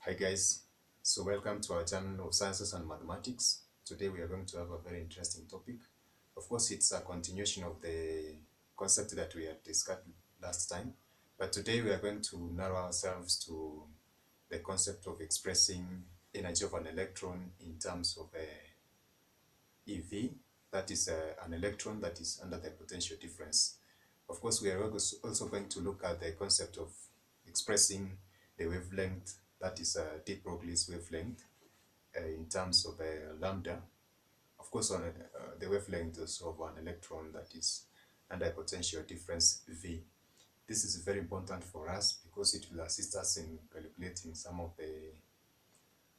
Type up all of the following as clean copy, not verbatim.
Hi guys, so welcome to our channel of Sciences and Mathematics. Today we are going to have a very interesting topic. Of course, it's a continuation of the concept that we had discussed last time, but today we are going to narrow ourselves to the concept of expressing energy of an electron in terms of EV, that is an electron that is under the potential difference. Of course, we are also going to look at the concept of expressing the wavelength, that is a de Broglie's wavelength, in terms of lambda. Of course, on the wavelength of an electron that is under a potential difference V. This is very important for us because it will assist us in calculating some of the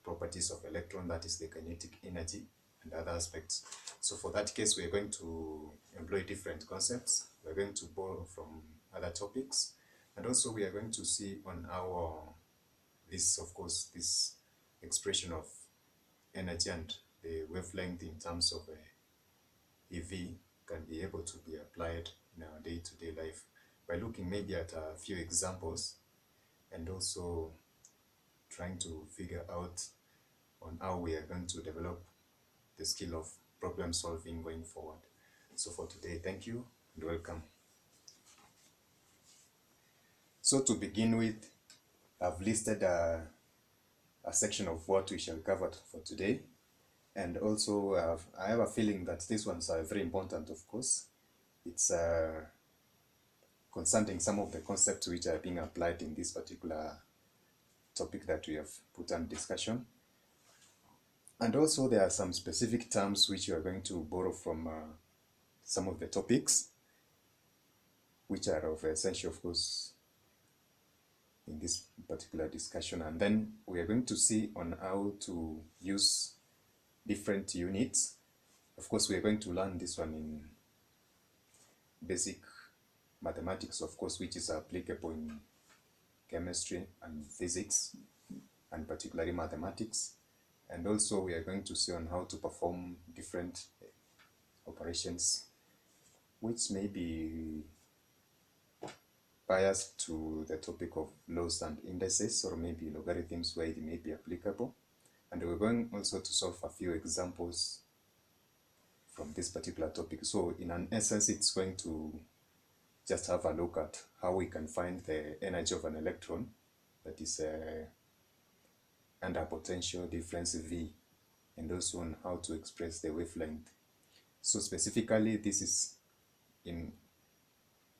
properties of electron, that is the kinetic energy and other aspects. So for that case, we are going to employ different concepts. We are going to borrow from other topics, and also we are going to see on our this expression of energy and the wavelength in terms of EV can be able to be applied in our day-to-day life by looking maybe at a few examples and also trying to figure out on how we are going to develop the skill of problem solving going forward. So for today, thank you and welcome. So to begin with, I've listed a section of what we shall cover for today, and also I have a feeling that these ones are very important. Of course, it's concerning some of the concepts which are being applied in this particular topic that we have put on discussion. And also there are some specific terms which you are going to borrow from some of the topics which are of essential, of course, in this particular discussion. And then we are going to see on how to use different units. Of course, we are going to learn this one in basic mathematics, of course, which is applicable in chemistry and physics, and particularly mathematics. And also we are going to see on how to perform different operations which may be biased to the topic of laws and indices, or maybe logarithms where it may be applicable. And we're going also to solve a few examples from this particular topic. So in an essence, it's going to just have a look at how we can find the energy of an electron that is under potential difference V, and also on how to express the wavelength. So specifically, this is in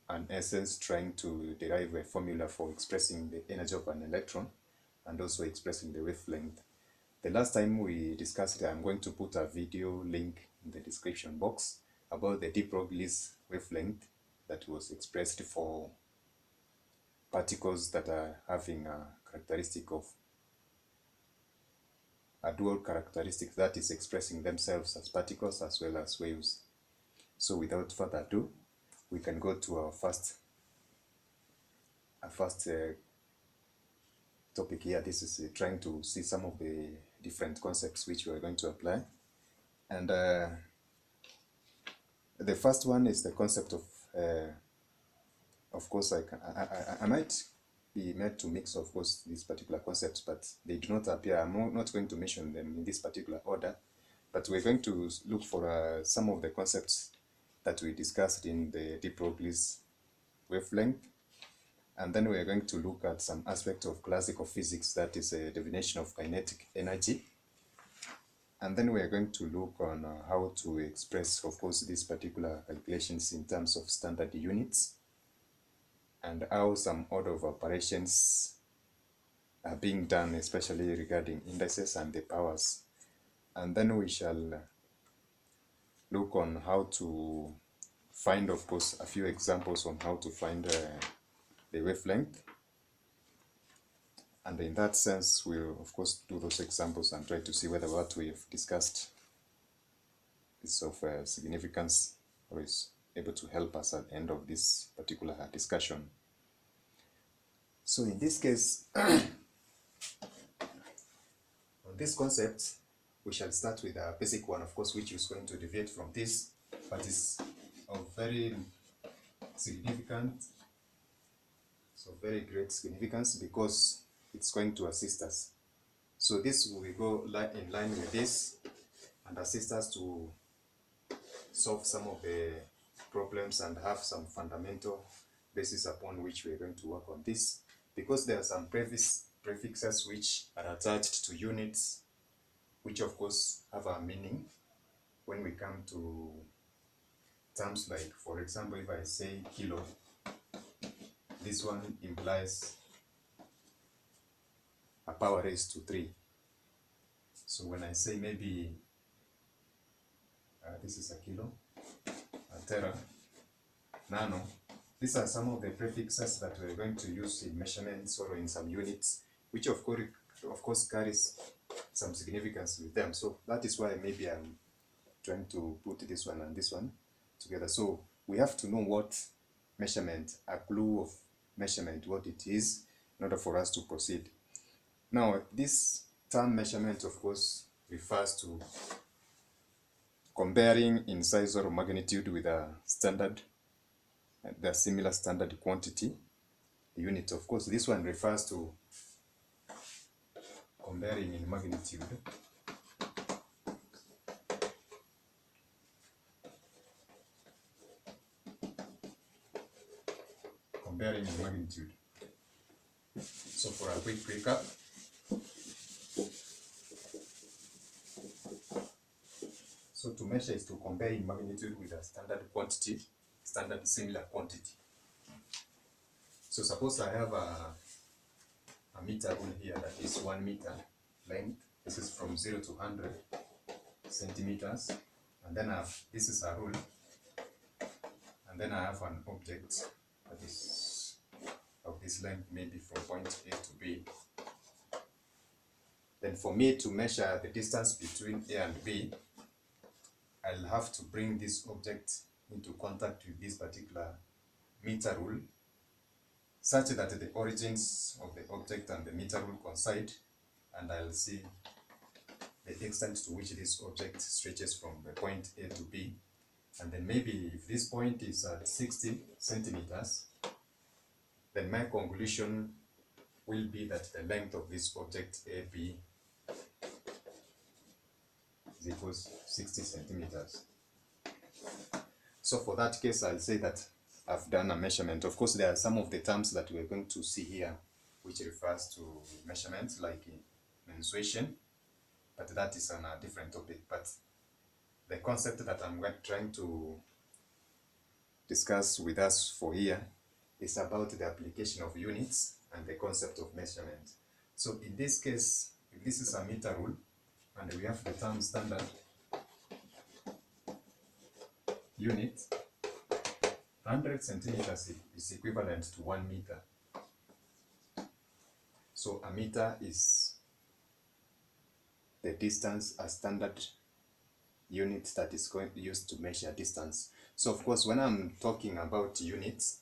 an essence trying to derive a formula for expressing the energy of an electron and also expressing the wavelength. The last time we discussed it, I'm going to put a video link in the description box about the de Broglie's wavelength that was expressed for particles that are having a characteristic of a dual characteristic, that is expressing themselves as particles as well as waves. So without further ado, we can go to our first topic here. This is trying to see some of the different concepts which we are going to apply. And the first one is the concept of course, I might be made to mix, of course, these particular concepts, but they do not appear. I'm not going to mention them in this particular order, but we're going to look for some of the concepts that we discussed in the de Broglie's wavelength, and then we are going to look at some aspect of classical physics, that is a definition of kinetic energy, and then we are going to look on how to express, of course, these particular calculations in terms of standard units, and how some order of operations are being done, especially regarding indices and the powers. And then we shall look on how to find, of course, a few examples on how to find the wavelength. And in that sense, we'll, of course, do those examples and try to see whether what we've discussed is of significance or is able to help us at the end of this particular discussion. So in this case, on this concept, we shall start with a basic one, of course, which is going to deviate from this, but is of very significant, so very great significance, because it's going to assist us So this will go in line with this and assist us to solve some of the problems and have some fundamental basis upon which we're going to work on this, because there are some prefixes which are attached to units, which of course have a meaning when we come to terms like, for example, if I say kilo, this one implies a power raised to 3. So when I say maybe this is a kilo, a tera, nano, these are some of the prefixes that we're going to use in measurements or in some units, which of course carries some significance with them. So that is why maybe I'm trying to put this one and this one together. So we have to know what measurement, a clue of measurement, what it is, in order for us to proceed. Now, this term measurement, of course, refers to comparing in size or magnitude with a standard, the similar standard quantity unit. Of course, this one refers to comparing in magnitude So for a quick recap, so to measure is to compare in magnitude with a standard quantity, standard similar quantity. So suppose I have a meter rule here that is 1 meter length. This is from 0 to 100 centimeters. And then this is a rule. And then I have an object that is of this length, maybe from point A to B. Then for me to measure the distance between A and B, I'll have to bring this object into contact with this particular meter rule, such that the origins of the object and the meter rule coincide, and I'll see the extent to which this object stretches from the point A to B. And then maybe if this point is at 60 centimeters, then my conclusion will be that the length of this object AB is equals 60 centimeters. So for that case, I'll say that I've done a measurement. Of course, there are some of the terms that we're going to see here which refers to measurements, like mensuration, but that is on a different topic. But the concept that I'm trying to discuss with us for here is about the application of units and the concept of measurement. So in this case, if this is a meter rule, and we have the term standard unit, 100 centimeters is equivalent to 1 meter. So a meter is the distance, a standard unit that is used to measure distance. So of course, when I'm talking about units,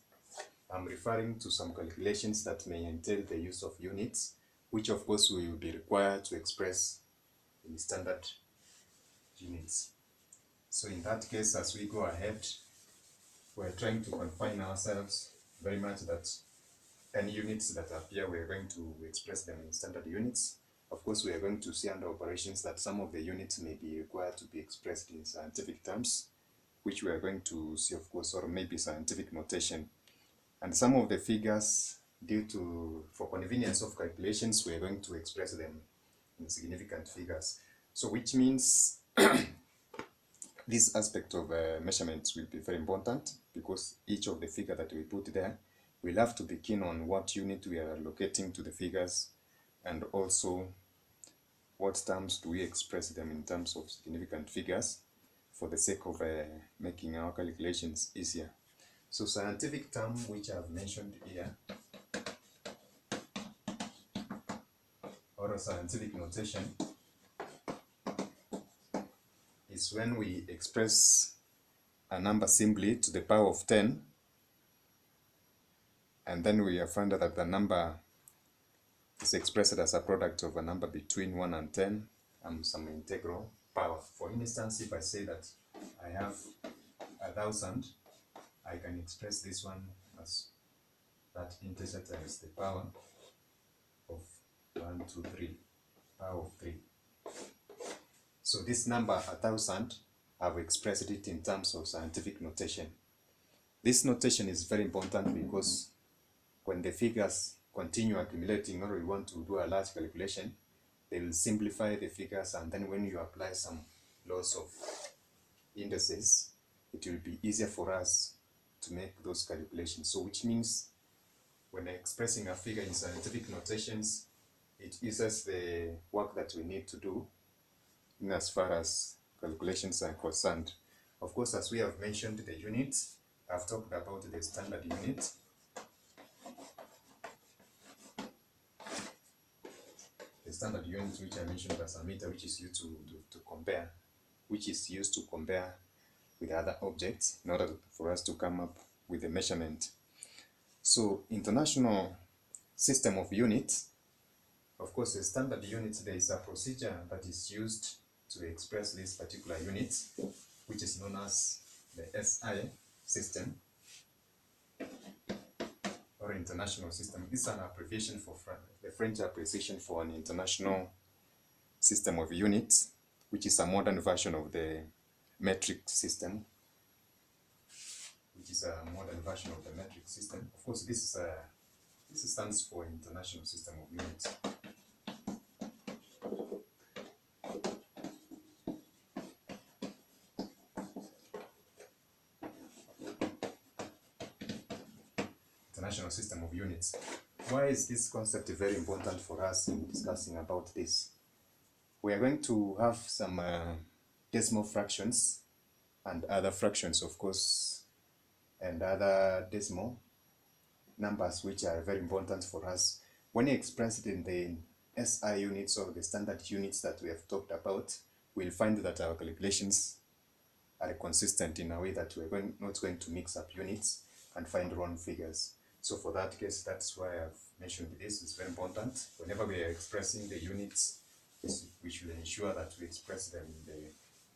I'm referring to some calculations that may entail the use of units, which of course we will be required to express in standard units. So in that case, as we go ahead, we're trying to confine ourselves very much that any units that appear, we're going to express them in standard units. Of course, we are going to see under operations that some of the units may be required to be expressed in scientific terms, which we are going to see, of course, or maybe scientific notation. And some of the figures, for convenience of calculations, we are going to express them in significant figures. So which means this aspect of measurements will be very important, because each of the figure that we put there, we'll have to be keen on what unit we are allocating to the figures, and also what terms do we express them in terms of significant figures for the sake of making our calculations easier. So scientific term which I've mentioned here, or a scientific notation, is when we express a number simply to the power of 10, and then we have found that the number is expressed as a product of a number between 1 and 10 and some integral power. For instance, if I say that I have 1,000, I can express this one as that integer times the power of 1, 2, 3. power of 3. So this number 1000, I've expressed it in terms of scientific notation. This notation is very important because when the figures continue accumulating or we want to do a large calculation, they will simplify the figures, and then when you apply some laws of indices, it will be easier for us to make those calculations. So which means when expressing a figure in scientific notations, it eases the work that we need to do in as far as calculations are concerned. Of course, as we have mentioned the units, I've talked about the standard unit. The standard unit which I mentioned as a meter, which is used to compare, which is used to compare with other objects in order for us to come up with a measurement. So international system of units, of course, the standard unit, there is a procedure that is used to express this particular unit, which is known as the SI system or international system. This is an abbreviation for the French abbreviation for an international system of units, which is a modern version of the metric system, Of course, this stands for International System of Units. International System of Units. Why is this concept very important for us in discussing about this? We are going to have some decimal fractions and other fractions, of course, and other decimal numbers which are very important for us. When expressed in the SI units or the standard units that we have talked about, we'll find that our calculations are consistent in a way that we're not going to mix up units and find wrong figures. So for that case, that's why I've mentioned this. It's very important. Whenever we are expressing the units, we should ensure that we express them in the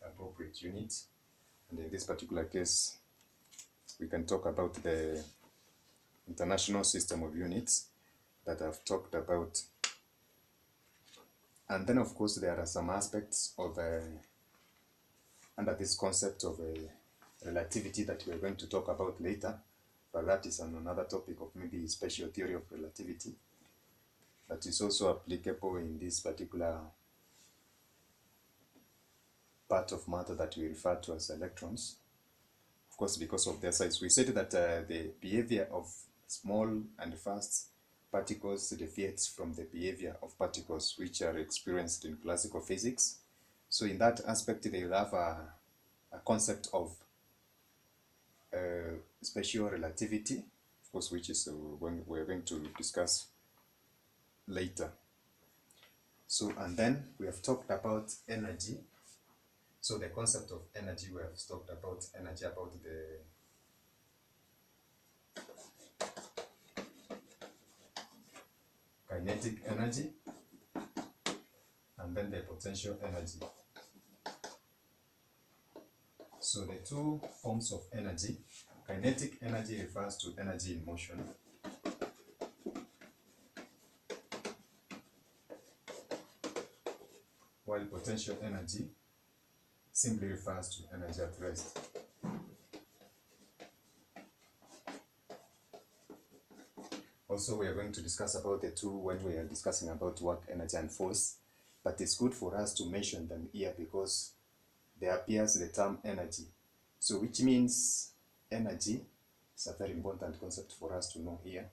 appropriate unit. And in this particular case, we can talk about the International System of Units that I've talked about. And then, of course, there are some aspects of under this concept of relativity that we're going to talk about later, but that is another topic of maybe special theory of relativity that is also applicable in this particular part of matter that we refer to as electrons. Of course, because of their size. We said that the behavior of small and fast particles deviates from the behavior of particles which are experienced in classical physics. So in that aspect, they will have a concept of special relativity, of course, which is we're going to discuss later. So, and then we have talked about energy. So the concept of energy, we have talked about energy, about the kinetic energy, and then the potential energy. So the two forms of energy, kinetic energy refers to energy in motion, while potential energy simply refers to energy at rest. Also, we are going to discuss about the two when we are discussing about work, energy, and force, but it's good for us to mention them here because there appears the term energy. So which means energy is a very important concept for us to know here.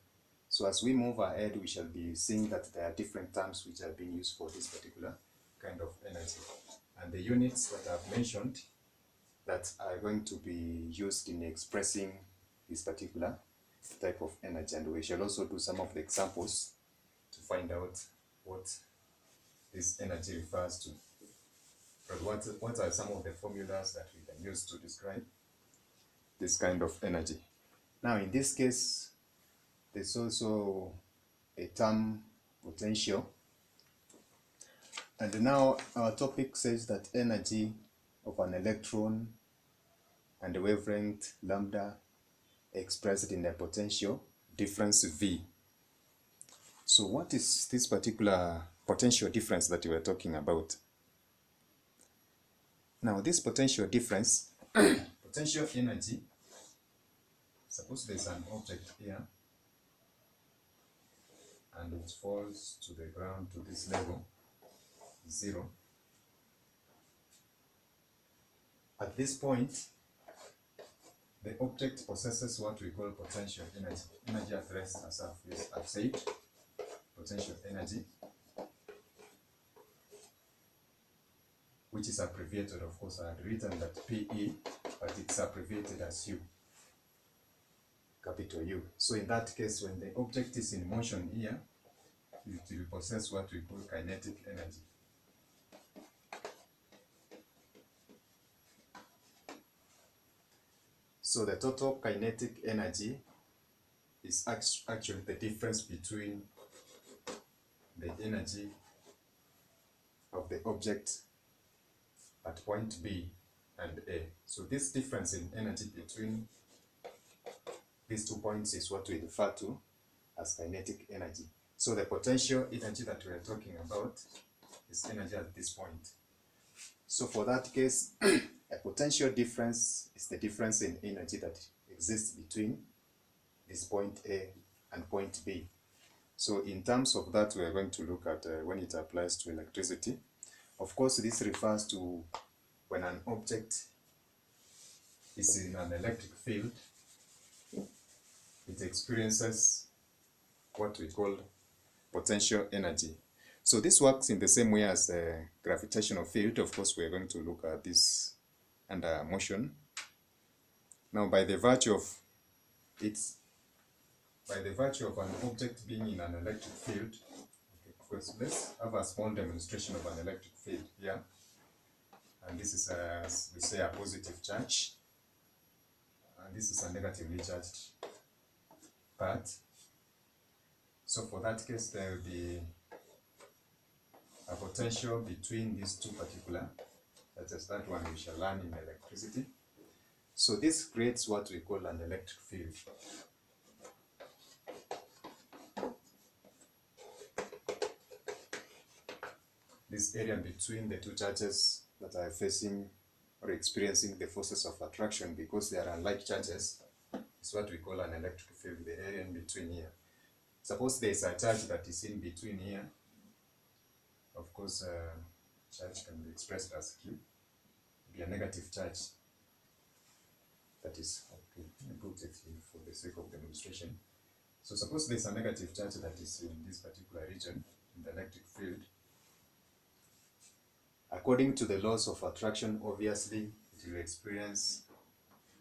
So as we move ahead, we shall be seeing that there are different terms which are being used for this particular kind of energy. And the units that I've mentioned that are going to be used in expressing this particular type of energy. And we shall also do some of the examples to find out what this energy refers to. But what are some of the formulas that we can use to describe this kind of energy? Now, in this case, there's also a term potential. And now our topic says that energy of an electron and the wavelength lambda expressed in the potential difference V. So what is this particular potential difference that we were talking about. Now this potential difference, potential energy, suppose there's an object here and it falls to the ground to this level, 0. At this point, the object possesses what we call potential energy. Energy at rest, as I've said, potential energy, which is abbreviated, of course. I had written that PE, but it's abbreviated as U, capital U. So in that case, when the object is in motion here, it will possess what we call kinetic energy. So the total kinetic energy is actually the difference between the energy of the object at point B and A. So this difference in energy between these 2 points is what we refer to as kinetic energy. So the potential energy that we are talking about is energy at this point. So for that case, a potential difference is the difference in energy that exists between this point A and point B. So in terms of that, we are going to look at when it applies to electricity. Of course, this refers to when an object is in an electric field, it experiences what we call potential energy. So this works in the same way as the gravitational field. Of course, we are going to look at this under motion. Now, by the virtue of an object being in an electric field, okay, of course, let's have a small demonstration of an electric field here. And this is, as we say, a positive charge, and this is a negatively charged part. So for that case, there will be a potential between these two particular, that is that one we shall learn in electricity. So this creates what we call an electric field. This area between the two charges that are facing or experiencing the forces of attraction, because they are unlike charges, is what we call an electric field, the area in between here. Suppose there is a charge that is in between here. Of course, charge can be expressed as Q, be a negative charge. That is, okay, let me put it here for the sake of demonstration. So suppose there is a negative charge that is in this particular region, in the electric field. According to the laws of attraction, obviously, it will experience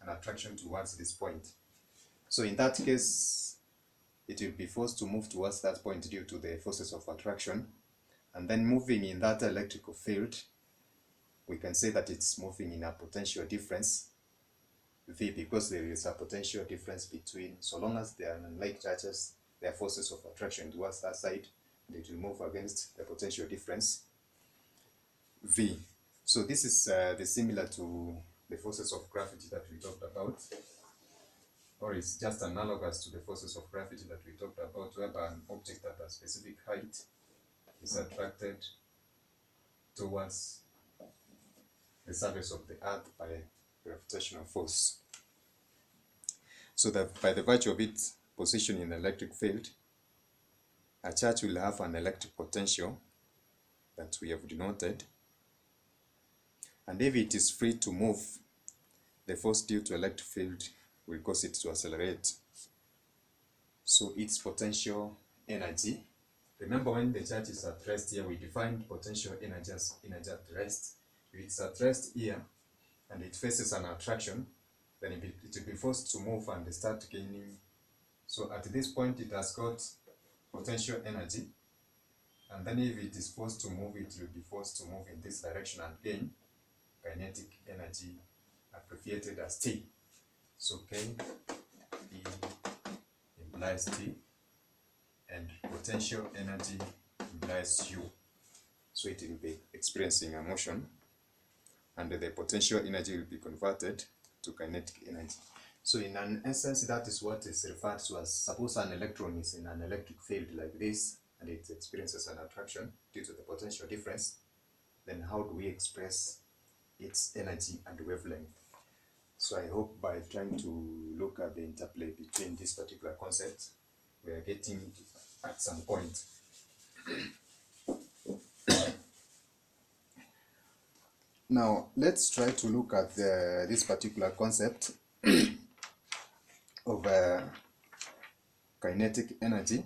an attraction towards this point. So in that case, it will be forced to move towards that point due to the forces of attraction. And then moving in that electrical field, we can say that it's moving in a potential difference, V, because there is a potential difference between, so long as they are unlike charges, there are forces of attraction towards that side, they will move against the potential difference, V. So this is similar to the forces of gravity that we talked about, or it's just analogous to the forces of gravity that we talked about, whereby an object at a specific height is attracted towards the surface of the earth by gravitational force. So that by the virtue of its position in the electric field, a charge will have an electric potential that we have denoted. And if it is free to move, the force due to electric field will cause it to accelerate. So its potential energy, remember when the charge is at rest here, we defined potential energy as energy at rest. If it's at rest here and it faces an attraction, then it will be forced to move and start gaining. So at this point it has got potential energy, and then if it is forced to move, it will be forced to move in this direction and gain kinetic energy abbreviated as T. So K E implies T, and potential energy implies U. So it will be experiencing a motion, and the potential energy will be converted to kinetic energy. So in an essence, that is what is referred to as, suppose an electron is in an electric field like this, and it experiences an attraction due to the potential difference, then how do we express its energy and wavelength? So I hope by trying to look at the interplay between this particular concept, we are getting at some point. Now, let's try to look at this particular concept of kinetic energy.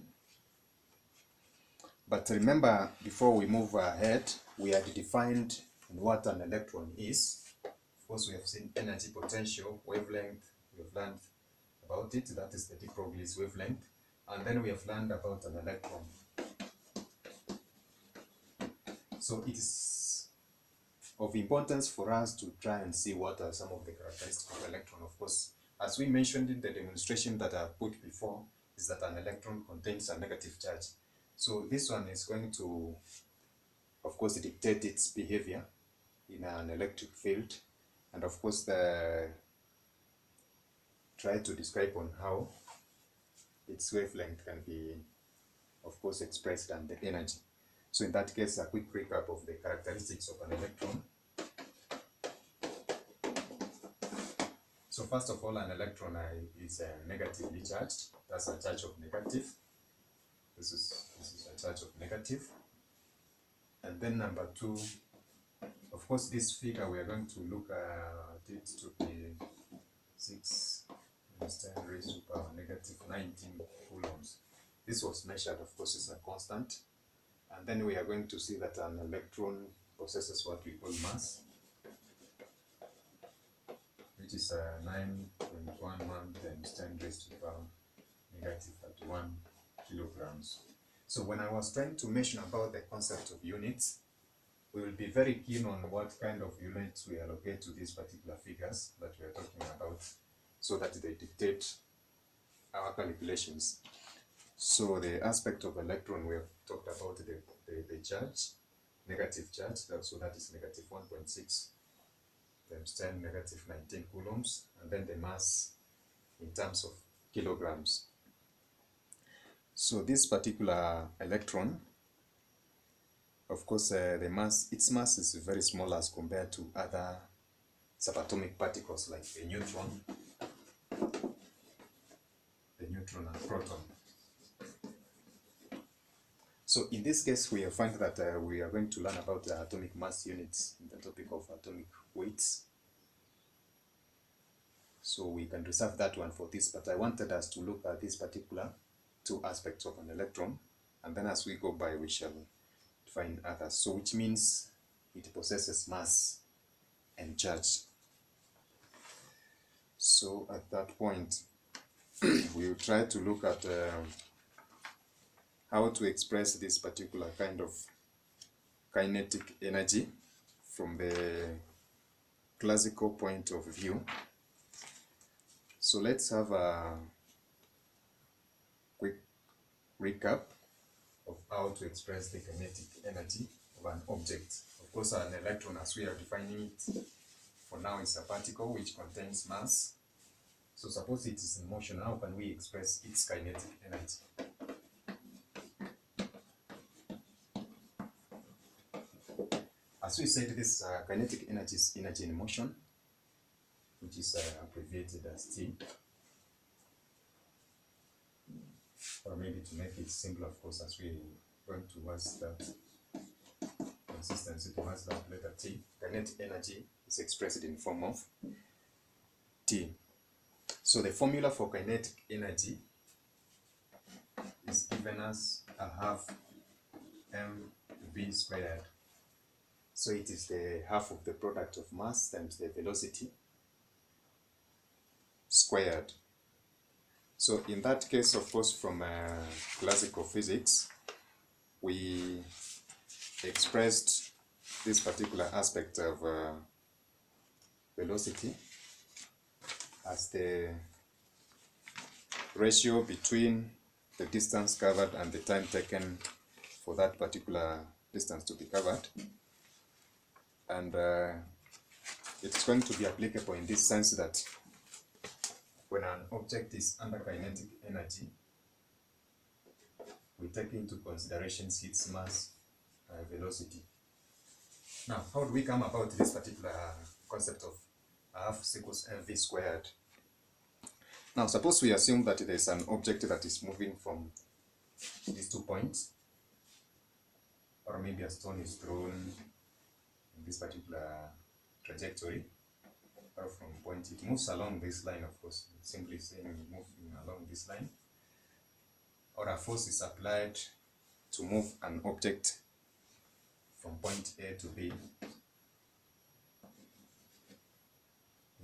But remember, before we move ahead, we had defined what an electron is. Of course, we have seen energy, potential, wavelength. We have learned about it. That is the de Broglie's wavelength. And then we have learned about an electron. So it is of importance for us to try and see what are some of the characteristics of electron. Of course, as we mentioned in the demonstration that I put before, is that an electron contains a negative charge. So this one is going to, of course, dictate its behavior in an electric field, and of course try to describe on how its wavelength can be, of course, expressed and the energy. So in that case, a quick recap of the characteristics of an electron. So first of all, an electron is negatively charged. That's a charge of negative. This is a charge of negative. And then number two, of course, this figure we are going to look at it to be 6 times 10 raised to power negative 19 coulombs. This was measured, of course, is a constant. And then we are going to see that an electron possesses what we call mass, which is 9.11 times 10 raised to the power negative 31 kilograms. So when I was trying to mention about the concept of units, we will be very keen on what kind of units we allocate to these particular figures that we are talking about, so that they dictate our calculations. So the aspect of electron, we have talked about the charge, negative charge, so that is negative 1.6 times 10 negative 19 coulombs, and then the mass in terms of kilograms. So this particular electron, of course, its mass is very small as compared to other subatomic particles like the neutron and proton. So in this case, we find that we are going to learn about the atomic mass units in the topic of atomic weights. So we can reserve that one for this, but I wanted us to look at this particular two aspects of an electron, and then as we go by, we shall find others. So which means it possesses mass and charge. So at that point, we will try to look at how to express this particular kind of kinetic energy from the classical point of view. So let's have a quick recap of how to express the kinetic energy of an object. Of course, an electron, as we are defining it for now, is a particle which contains mass. So suppose it is in motion, how can we express its kinetic energy? As we said, this kinetic energy is energy in motion, which is abbreviated as T. Or maybe to make it simpler, of course, as we going towards that consistency, towards that letter T, kinetic energy is expressed in form of T. So the formula for kinetic energy is given as a half mv squared. So it is the half of the product of mass times the velocity squared. So in that case, of course, from classical physics, we expressed this particular aspect of velocity as the ratio between the distance covered and the time taken for that particular distance to be covered. And it's going to be applicable in this sense that when an object is under kinetic energy, we take into consideration its mass, velocity. Now, how do we come about this particular concept of half equals mv squared? Now, suppose we assume that there is an object that is moving from these 2 points, or maybe a stone is thrown in this particular trajectory, or from point, it moves along this line, of course, simply saying moving along this line, or a force is applied to move an object from point A to B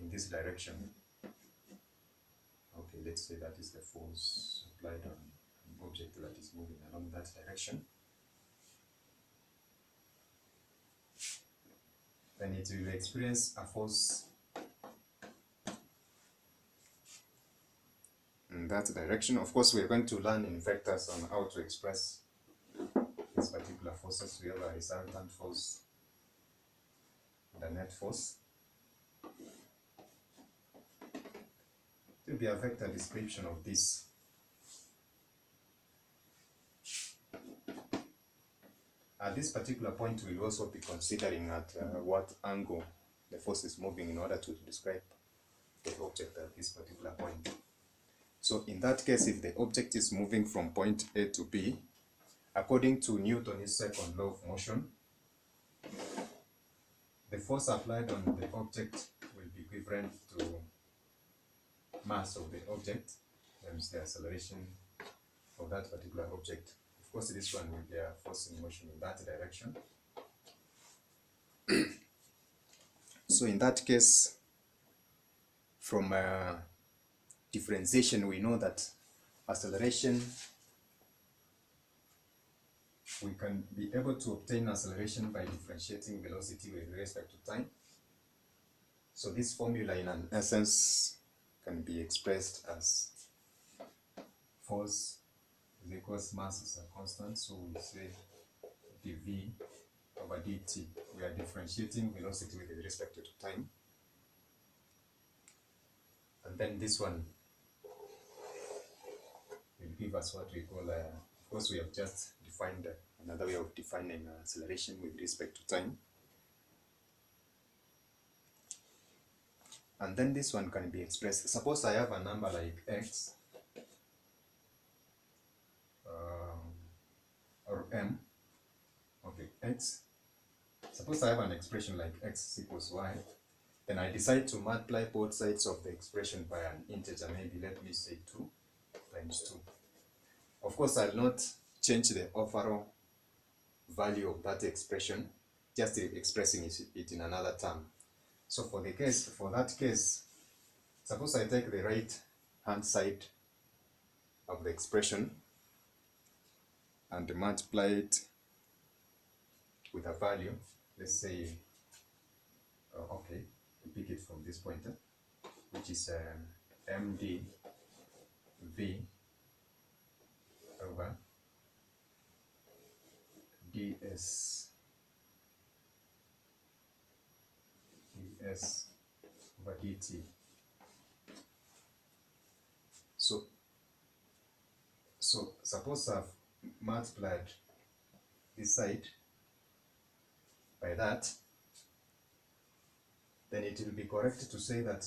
in this direction. Okay, let's say that is the force applied on an object that is moving along that direction. Then it will experience a force in that direction. Of course, we are going to learn in vectors on how to express these particular forces. We have a resultant force and a net force. It will be a vector description of this. At this particular point, we'll also be considering at what angle the force is moving in order to describe the object at this particular point. So in that case, if the object is moving from point A to B, according to Newton's second law of motion, the force applied on the object will be equivalent to mass of the object times the acceleration of that particular object. Of course, this one will be a force in motion in that direction. So in that case, from differentiation, we know that acceleration, we can be able to obtain acceleration by differentiating velocity with respect to time. So this formula in an essence can be expressed as force is equals mass as a constant, so we say dv over dt. We are differentiating velocity with respect to time. And then this one will give us what we call, of course we have just defined another way of defining acceleration with respect to time. And then this one can be expressed. Suppose I have a number like x or m. Okay, x. Suppose I have an expression like x equals y. Then I decide to multiply both sides of the expression by an integer, maybe let me say 2 times 2. Of course, I'll not change the overall value of that expression, just expressing it in another term. So for that case, suppose I take the right hand side of the expression and multiply it with a value, let's say, okay, we pick it from this pointer, which is md v over ds over dt. So suppose I've multiplied this side by that, then it will be correct to say that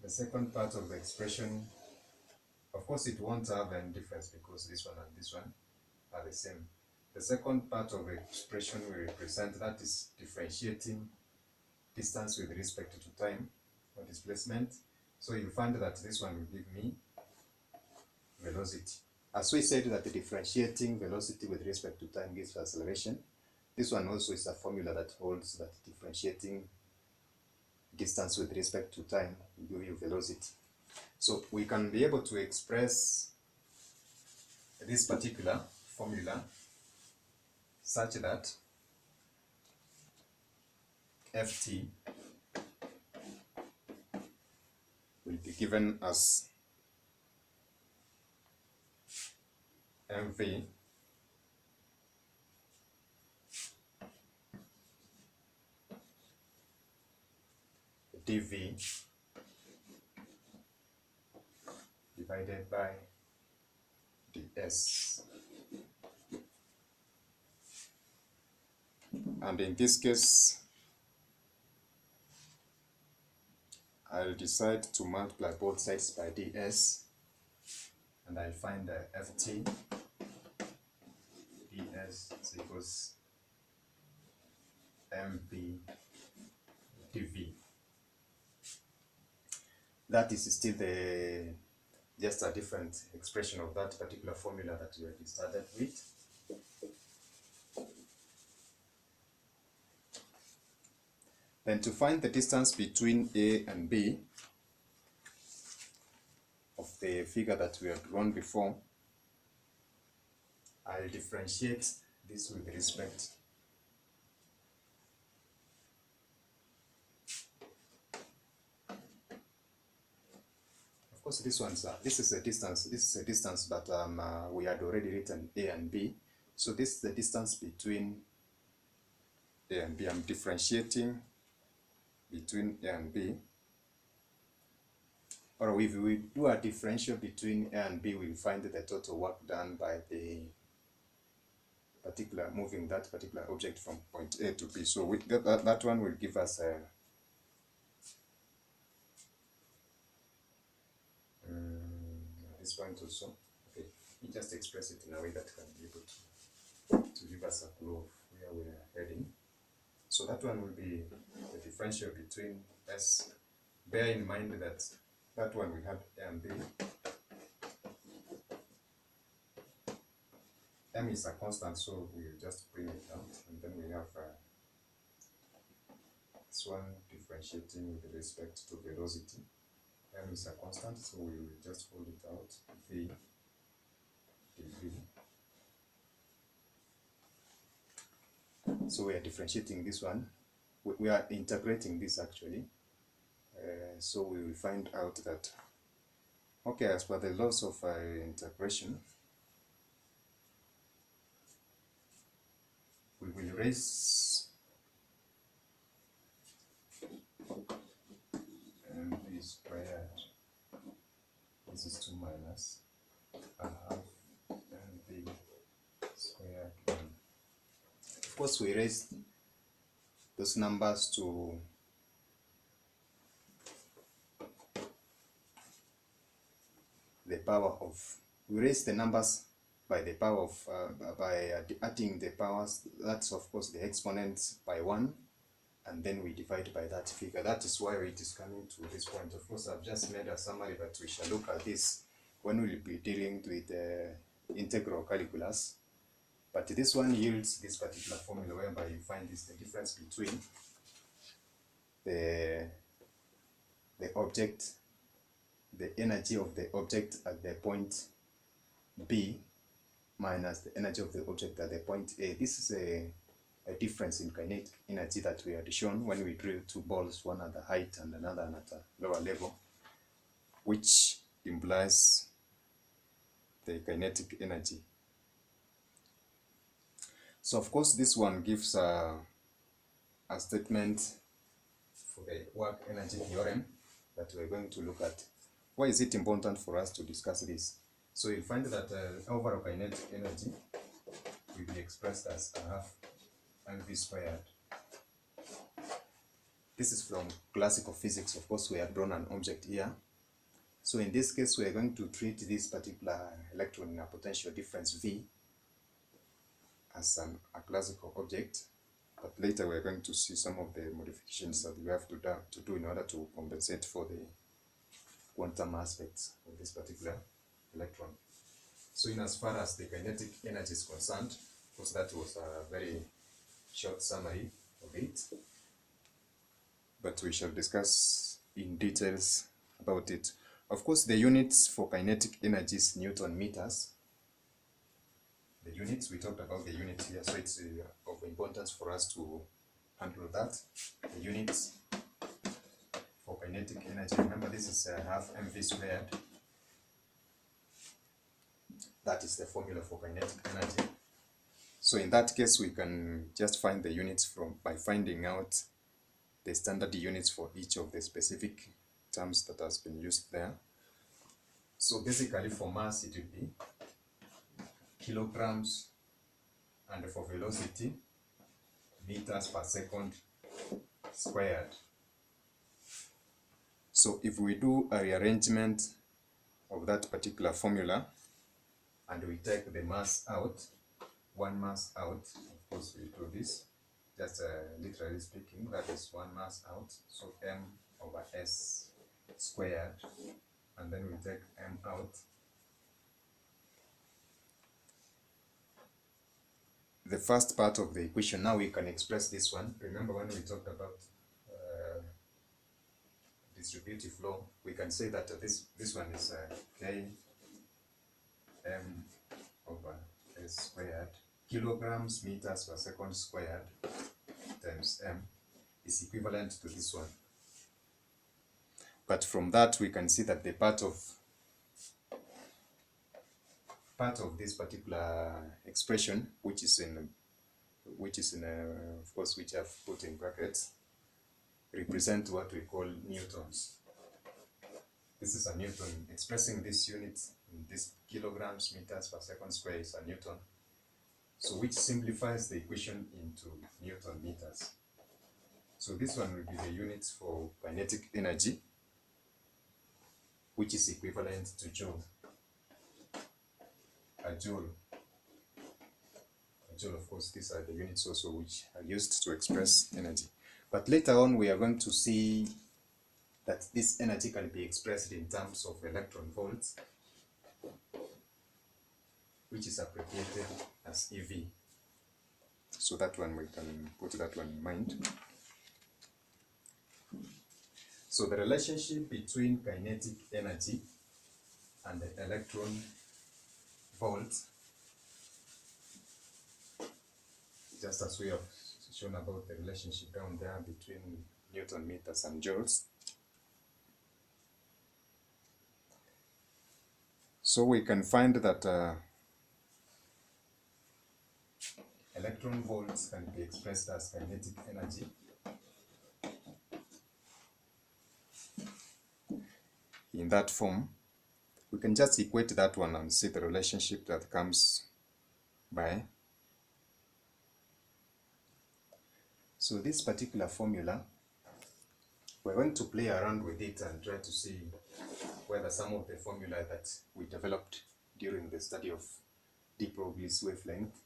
the second part of the expression, of course it won't have any difference because this one and this one are the same. The second part of the expression will represent, that is differentiating distance with respect to time or displacement. So you'll find that this one will give me velocity. As we said that the differentiating velocity with respect to time gives acceleration, this one also is a formula that holds that differentiating distance with respect to time will give you velocity. So we can be able to express this particular formula such that Ft will be given as mv dv divided by ds. And in this case, I'll decide to multiply both sides by ds, and I'll find ft ds is equals mv dv. That is still just a different expression of that particular formula that we had started with. Then to find the distance between A and B of the figure that we had drawn before, I'll differentiate this with respect of course this is a distance, but we had already written A and B, so this is the distance between A and B. I'm differentiating between A and B, or if we do a differential between A and B, we'll find the total work done by the moving that particular object from point A to B. So that one will give us this point also. Okay, you just express it in a way that can be able to give us a clue of where we are heading. So that one will be the differential between S. Bear in mind that one we had A and B. M is a constant, so we'll just bring it out, and then we have this one differentiating with respect to velocity. M is a constant, so we will just hold it out, V dV. So we are differentiating this one. We are integrating this actually. So we will find out that, okay, as per the laws of integration, we will raise mv squared, this is 2 minus a half mv squared 1. Of course, we raise those numbers to the power of, we raise the numbers by the power of, by adding the powers, that's of course the exponents by 1, and then we divide by that figure. That is why it is coming to this point. Of course, I've just made a summary, but we shall look at this when we will be dealing with integral calculus. But this one yields this particular formula whereby you find this the difference between the object, the energy of the object at the point B minus the energy of the object at the point A. This is a difference in kinetic energy that we had shown when we drew two balls, one at the height and another at a lower level, which implies the kinetic energy. So of course this one gives a statement for the work energy theorem that we're going to look at. Why is it important for us to discuss this? So you'll find that overall kinetic energy will be expressed as a half mv squared. This is from classical physics. Of course, we have drawn an object here. So in this case, we are going to treat this particular electron in a potential difference V as a classical object. But later we are going to see some of the modifications that we have to do in order to compensate for the quantum aspects of this particular electron. So in as far as the kinetic energy is concerned, of course that was a very short summary of it, but we shall discuss in details about it. Of course, the units for kinetic energy is Newton meters. The units, we talked about the units here, so it's of importance for us to handle that. The units for kinetic energy, remember this is half mv squared. That is the formula for kinetic energy. So in that case, we can just find the units by finding out the standard units for each of the specific terms that has been used there. So basically for mass it will be kilograms, and for velocity meters per second squared. So if we do a rearrangement of that particular formula and we take the mass out, one mass out, of course we do this, just literally speaking, that is one mass out, so m over s squared, and then we take m out. The first part of the equation, now we can express this one. Remember when we talked about distributive law, we can say that this one is k m over s squared, kilograms meters per second squared times m is equivalent to this one. But from that we can see that the part of this particular expression, which is in of course, which I've put in brackets, represent what we call newtons. This is a newton. Expressing this unit in this kilograms meters per second square is a newton. So which simplifies the equation into newton meters. So this one will be the units for kinetic energy, which is equivalent to joule. A joule, of course, these are the units also which are used to express energy. But later on we are going to see that this energy can be expressed in terms of electron volts, which is abbreviated as EV. So that one, we can put that one in mind. So the relationship between kinetic energy and the electron volt, just as we have shown about the relationship down there between Newton meters and joules. So we can find that electron volts can be expressed as kinetic energy. In that form, we can just equate that one and see the relationship that comes by. So this particular formula, we're going to play around with it and try to see whether some of the formula that we developed during the study of de Broglie's wavelength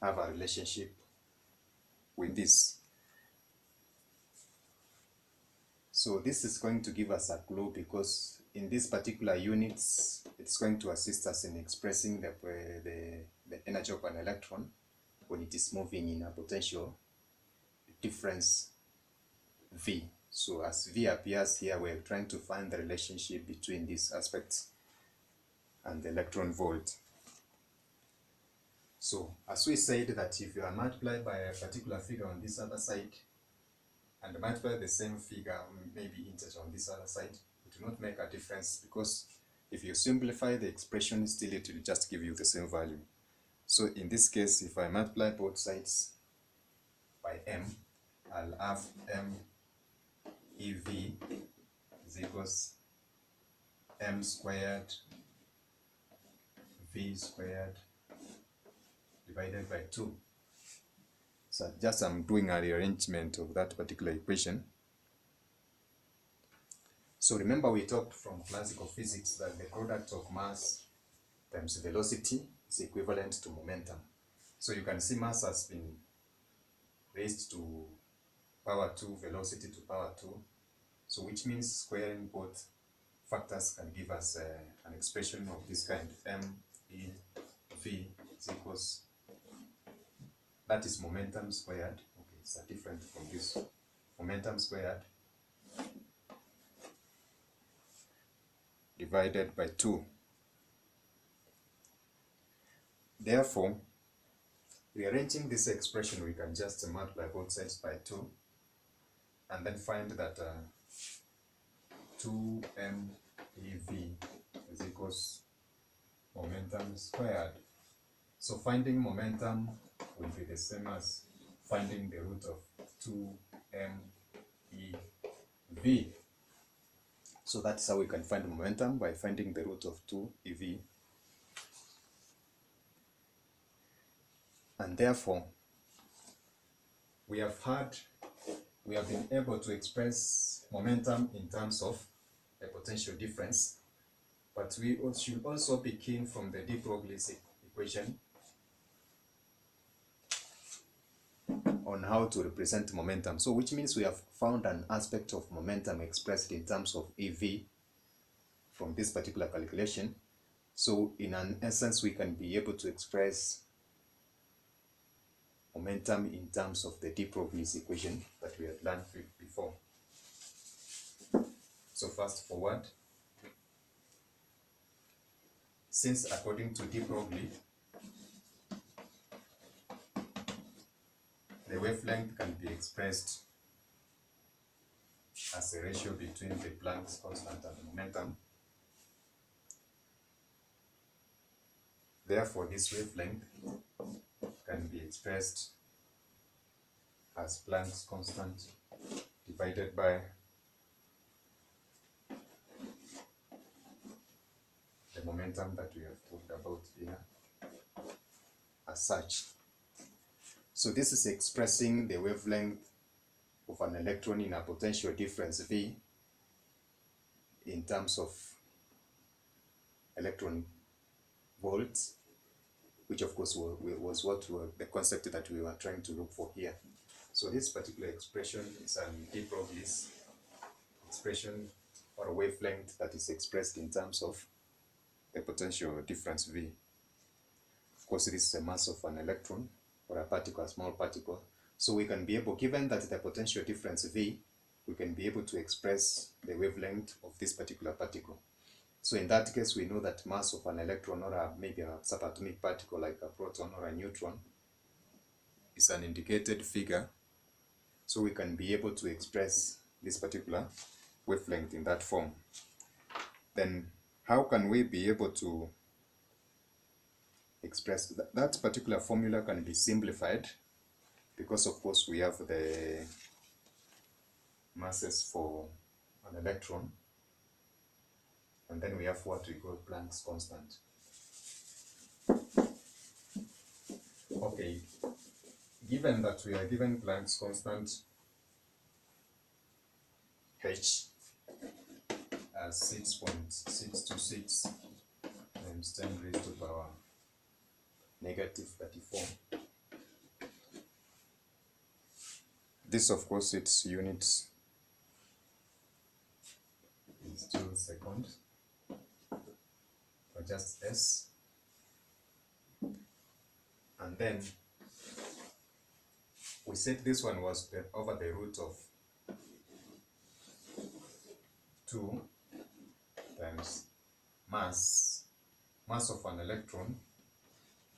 have a relationship with this. So this is going to give us a clue, because in these particular units, it's going to assist us in expressing the energy of an electron when it is moving in a potential difference V. So as V appears here, we're trying to find the relationship between these aspects and the electron volt. So as we said, that if you are multiplied by a particular figure on this other side and multiply the same figure, maybe integer, on this other side, it will not make a difference, because if you simplify the expression, still it will just give you the same value. So in this case, if I multiply both sides by m, I'll have m EV is equals m squared V squared divided by 2. So just I'm doing a rearrangement of that particular equation. So remember, we talked from classical physics that the product of mass times velocity is equivalent to momentum. So you can see mass has been raised to power 2, velocity to power 2. So which means squaring both factors can give us an expression of this kind. MEV is equals, that is momentum squared. Okay, it's different from this. Momentum squared divided by 2. Therefore, rearranging this expression, we can just multiply both sides by 2 and then find that 2MEV is equals momentum squared. So finding momentum will be the same as finding the root of 2MEV. So that's how we can find momentum, by finding the root of 2EV. And therefore, we have been able to express momentum in terms of a potential difference, but we should also be keen from the de Broglie's equation on how to represent momentum. So which means we have found an aspect of momentum expressed in terms of EV from this particular calculation. So in an essence, we can be able to express momentum in terms of the de Broglie's equation that we had learned before. So fast forward, since according to de Broglie, the wavelength can be expressed as a ratio between the Planck's constant and the momentum. Therefore, this wavelength can be expressed as Planck's constant divided by the momentum that we have talked about here as such. So this is expressing the wavelength of an electron in a potential difference V in terms of electron volts, which of course was the concept that we were trying to look for here. So this particular expression is an de Broglie's expression or a wavelength that is expressed in terms of the potential difference V. Of course, this is a mass of an electron or a particle, a small particle. So we can be able, given that the potential difference V, we can be able to express the wavelength of this particular particle. So in that case, we know that mass of an electron or maybe a subatomic particle like a proton or a neutron is an indicated figure. So we can be able to express this particular wavelength in that form. Then how can we be able to express that particular formula? Can be simplified because of course we have the masses for an electron, and then we have what we call Planck's constant. Okay, given that we are given Planck's constant H as 6.626 times 10 raised to the power negative 34. This of course its units is joule second, or just S, and then we said this one was over the root of 2 times mass of an electron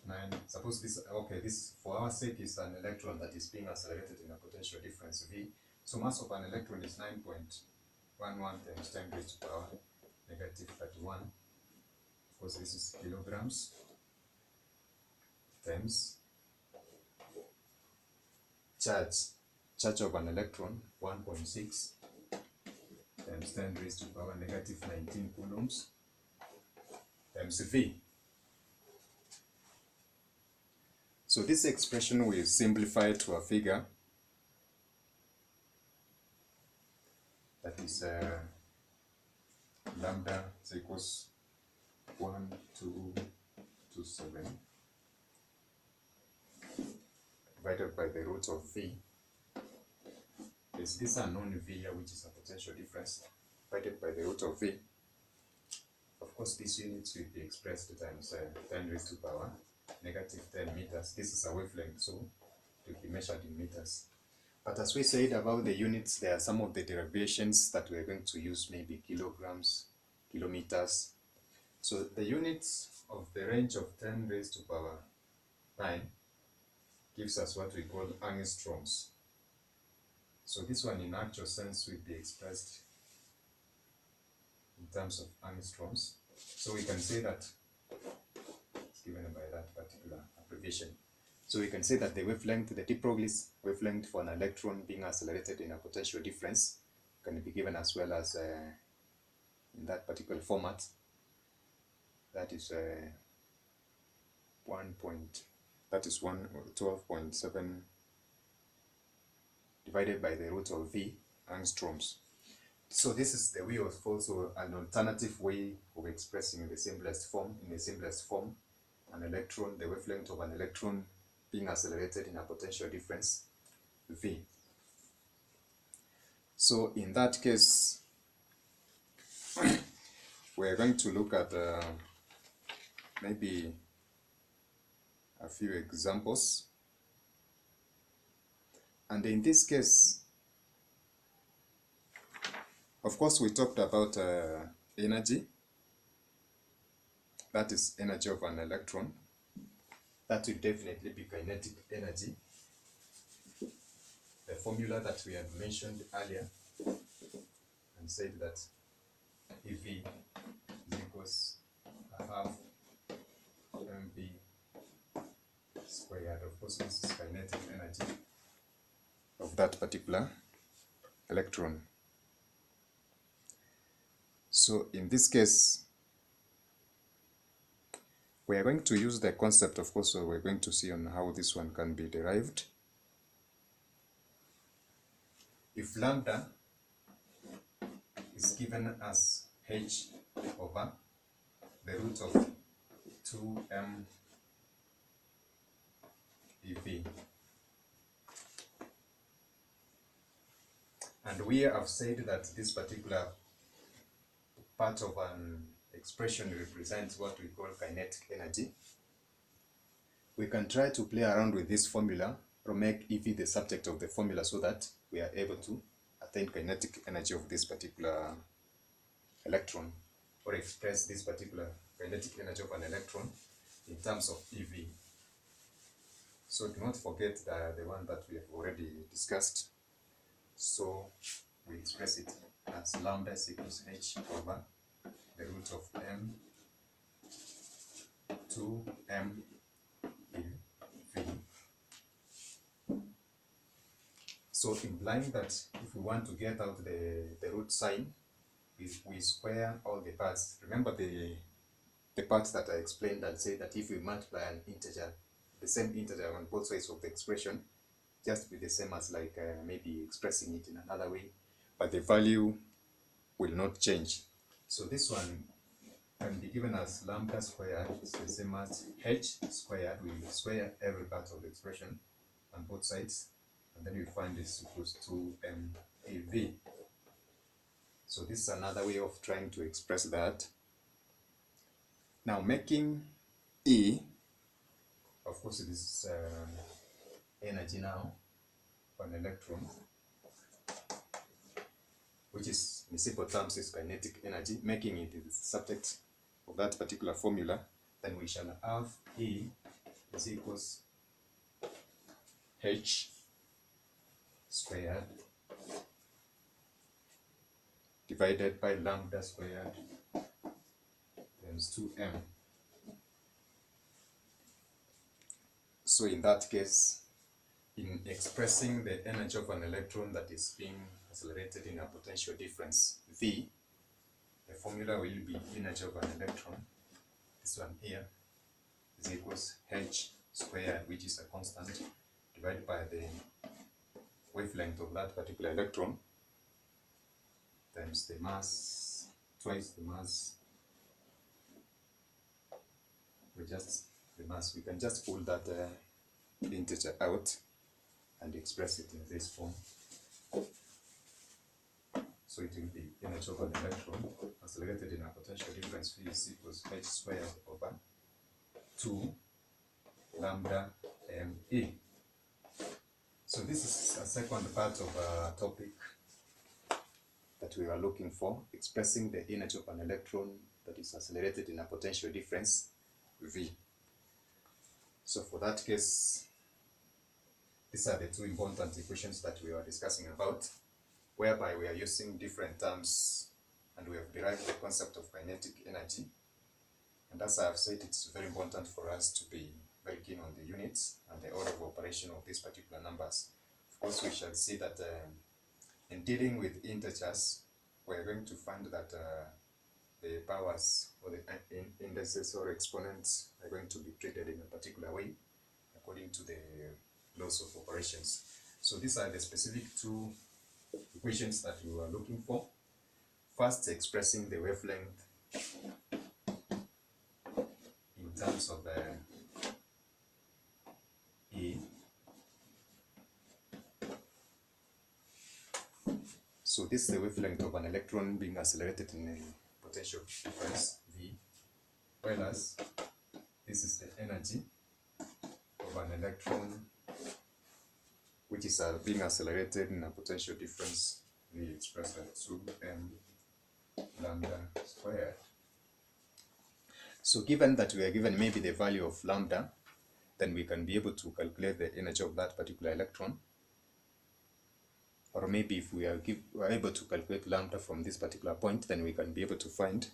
9. Suppose this, okay, this for our sake is an electron that is being accelerated in a potential difference V. So mass of an electron is 9.11 times 10 raised to the power negative 31. Of course, this is kilograms times charge of an electron 1.6 times 10 raised to the power negative 19 coulombs times V. So this expression we simplify to a figure that is lambda is equals 1227 divided by the root of V. There's this unknown V here, which is a potential difference, divided by the root of V. Of course, these units will be expressed times 10 raised to the power negative 10 meters. This is a wavelength, so it will be measured in meters. But as we said about the units, there are some of the derivations that we're going to use, maybe kilograms, kilometers. So the units of the range of 10 raised to the power 9 gives us what we call angstroms. So this one in actual sense will be expressed in terms of angstroms. So we can say that it's given by that particular abbreviation. So we can say that the wavelength, the de Broglie's wavelength for an electron being accelerated in a potential difference can be given as well as in that particular format. That is 12.7 divided by the root of V angstroms. So this is the way of also an alternative way of expressing in the simplest form, an electron, the wavelength of an electron being accelerated in a potential difference V. So in that case, we're going to look at maybe a few examples. And in this case, of course, we talked about energy. That is energy of an electron. That will definitely be kinetic energy. The formula that we had mentioned earlier and said that EV is equals a half mv squared. Of course, this is kinetic energy of that particular electron. So in this case, we are going to use the concept, of course, so we're going to see on how this one can be derived. If lambda is given as h over the root of 2m ev, and we have said that this particular part of an expression represents what we call kinetic energy, we can try to play around with this formula or make EV the subject of the formula so that we are able to attain kinetic energy of this particular electron, or express this particular kinetic energy of an electron in terms of EV. So do not forget the one that we have already discussed. So we express it as lambda is equals h over the root of m 2m ev. So implying that if we want to get out the root sign, we square all the parts. Remember the parts that I explained and say that if we multiply an integer, the same integer on both sides of the expression, just be the same as like maybe expressing it in another way, but the value will not change. So this one can be given as lambda squared, it's the same as h squared. We square every part of the expression on both sides, and then we find this equals 2mav. So this is another way of trying to express that. Now making E, of course it is energy now for an electron, which is in simple terms is kinetic energy, making it the subject of that particular formula, then we shall have E is equals h squared divided by lambda squared times 2m. So in that case, in expressing the energy of an electron that is being accelerated in a potential difference V, the formula will be energy of an electron, this one here, is equals h squared, which is a constant, divided by the wavelength of that particular electron, times the mass, twice the mass, we can just pull that integer out and express it in this form. So it will be energy of an electron accelerated in a potential difference V is equals h squared over 2 lambda me. So this is a second part of a topic that we are looking for, expressing the energy of an electron that is accelerated in a potential difference V. So for that case, these are the two important equations that we are discussing about, whereby we are using different terms and we have derived the concept of kinetic energy. And as I have said, it's very important for us to be very keen on the units and the order of operation of these particular numbers. Of course, we shall see that in dealing with integers, we're going to find that the powers or the indices or exponents are going to be treated in a particular way according to the laws of operations. So these are the specific two equations that we were looking for. First, expressing the wavelength in terms of E. So this is the wavelength of an electron being accelerated in a potential difference V, whereas this is the energy of an electron which is being accelerated in a potential difference V expressed as 2m lambda squared. So given that we are given maybe the value of lambda, then we can be able to calculate the energy of that particular electron. Or maybe if we are able to calculate lambda from this particular point, then we can be able to find